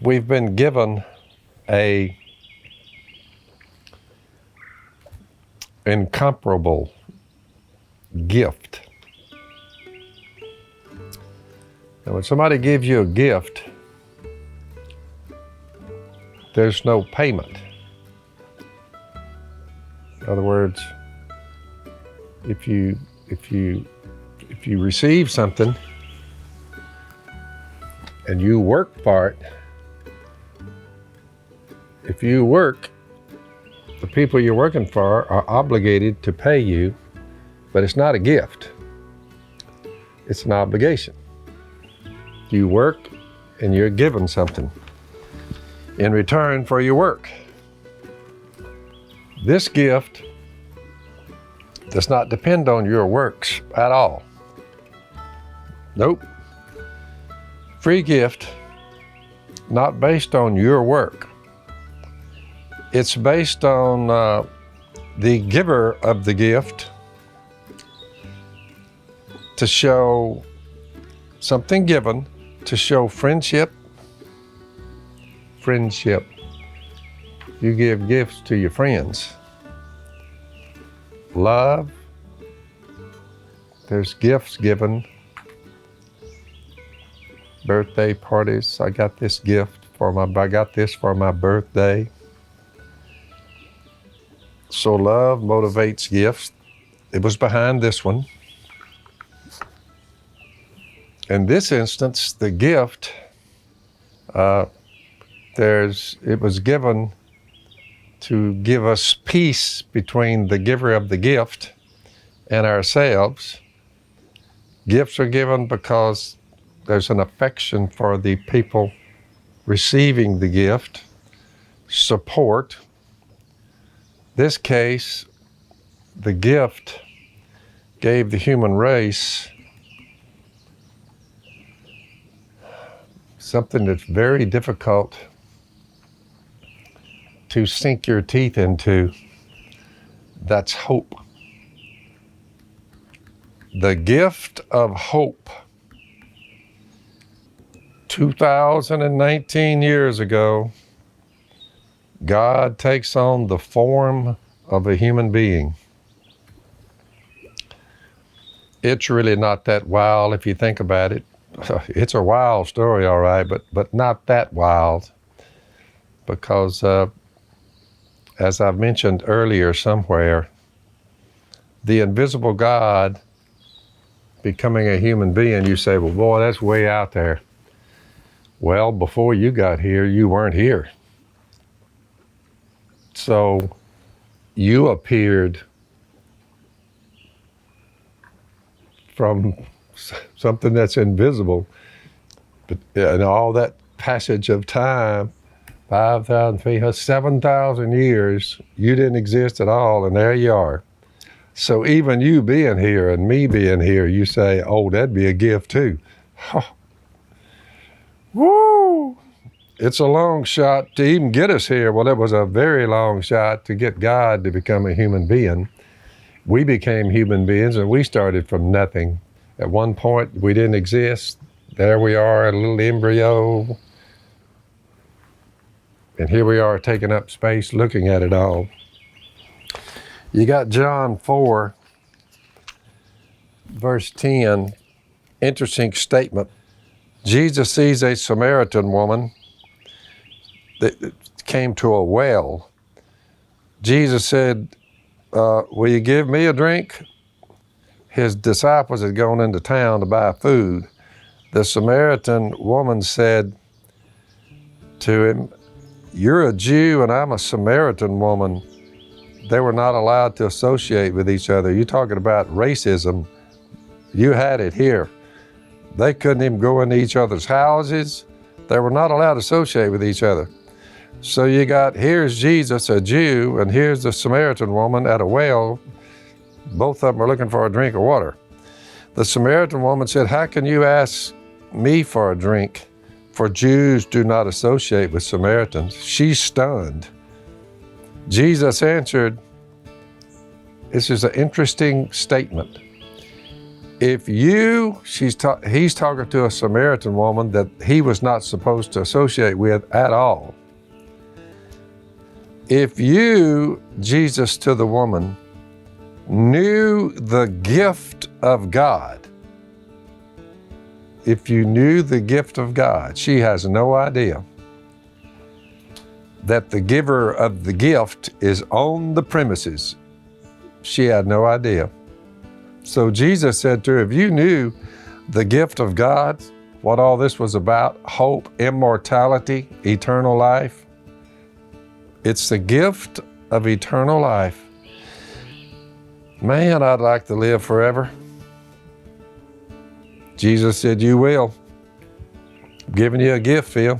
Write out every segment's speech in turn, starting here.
we've been given a incomparable gift. And when somebody gives you a gift, there's no payment. In other words, if you receive something and you work for it, if you work, the people you're working for are obligated to pay you, but it's not a gift. It's an obligation. You work and you're given something in return for your work. This gift does not depend on your works at all. Nope. Free gift, not based on your work. It's based on the giver of the gift to show something given, to show friendship. Friendship. You give gifts to your friends. Love. There's gifts given. Birthday parties. I got this for my birthday. So love motivates gifts. It was behind this one. In this instance, the gift, it was given to give us peace between the giver of the gift and ourselves. Gifts are given because there's an affection for the people receiving the gift, support. This case, the gift gave the human race something that's very difficult to sink your teeth into. That's hope. The gift of hope. 2019 years ago, God takes on the form of a human being. It's really not that wild if you think about it. It's a wild story, all right, but not that wild, because as I've mentioned earlier somewhere, the invisible God becoming a human being, you say, well, boy, that's way out there. Well, before you got here, you weren't here. So you appeared from something that's invisible, but in all that passage of time, 5,000 feet, 7,000 years, you didn't exist at all, and there you are. So even you being here and me being here, you say, oh, that'd be a gift too. Oh. Woo! It's a long shot to even get us here. Well, it was a very long shot to get God to become a human being. We became human beings and we started from nothing. At one point, we didn't exist. There we are, a little embryo. And here we are taking up space, looking at it all. You got John 4, verse 10, interesting statement. Jesus sees a Samaritan woman that came to a well. Jesus said, will you give me a drink? His disciples had gone into town to buy food. The Samaritan woman said to him, you're a Jew and I'm a Samaritan woman. They were not allowed to associate with each other. You're talking about racism. You had it here. They couldn't even go into each other's houses. They were not allowed to associate with each other. So you got, here's Jesus, a Jew, and here's the Samaritan woman at a well. Both of them are looking for a drink of water. The Samaritan woman said, how can you ask me for a drink? For Jews do not associate with Samaritans. She's stunned. Jesus answered, this is an interesting statement. If you, he's talking to a Samaritan woman that he was not supposed to associate with at all. If you, Jesus to the woman, knew the gift of God, if you knew the gift of God, she has no idea that the giver of the gift is on the premises. She had no idea. So Jesus said to her, if you knew the gift of God, what all this was about, hope, immortality, eternal life, it's the gift of eternal life. Man, I'd like to live forever. Jesus said, you will. I'm giving you a gift, Phil.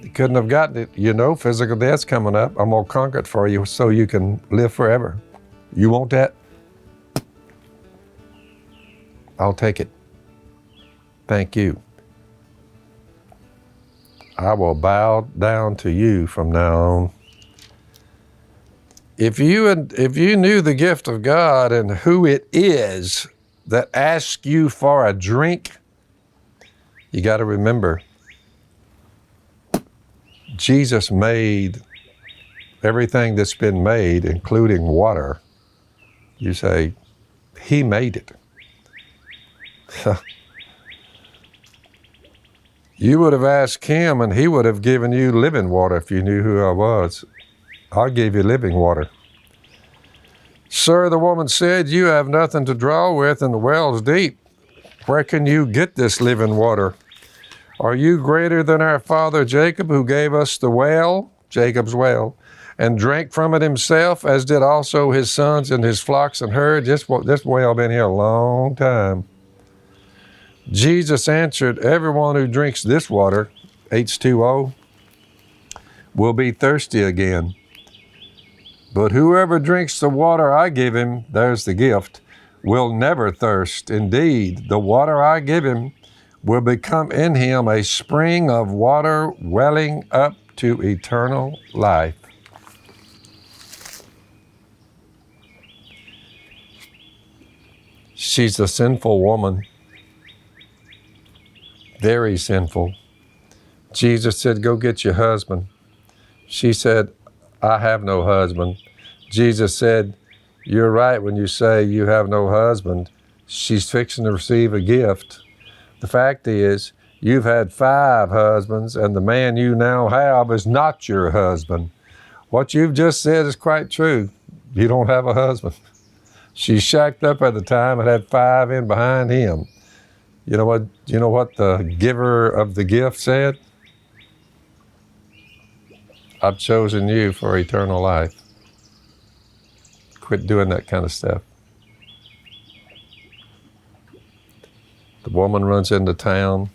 You couldn't have gotten it. You know, physical death's coming up. I'm going to conquer it for you so you can live forever. You want that? I'll take it. Thank you. I will bow down to you from now on. If you knew the gift of God and who it is that asks you for a drink, you got to remember, Jesus made everything that's been made, including water. You say, he made it. You would have asked him and he would have given you living water if you knew who I was. I'll give you living water. Sir, the woman said, you have nothing to draw with and the well's deep. Where can you get this living water? Are you greater than our father Jacob, who gave us the well, Jacob's well, and drank from it himself, as did also his sons and his flocks and herds? This well been here a long time. Jesus answered, everyone who drinks this water, H2O, will be thirsty again. But whoever drinks the water I give him, there's the gift, will never thirst. Indeed, the water I give him will become in him a spring of water welling up to eternal life. She's a sinful woman. Very sinful. Jesus said, go get your husband. She said, I have no husband. Jesus said, you're right when you say you have no husband. She's fixing to receive a gift. The fact is, you've had 5 husbands, and the man you now have is not your husband. What you've just said is quite true. You don't have a husband. She shacked up at the time and had 5 in behind him. You know what the giver of the gift said? I've chosen you for eternal life. Quit doing that kind of stuff. The woman runs into town,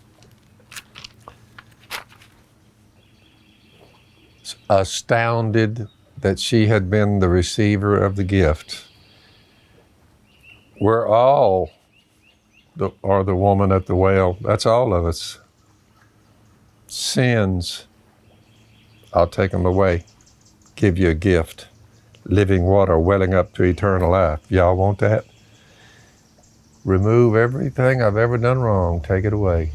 astounded that she had been the receiver of the gift. We're all are the woman at the well. That's all of us. Sins, I'll take them away. Give you a gift. Living water welling up to eternal life. Y'all want that? Remove everything I've ever done wrong. Take it away.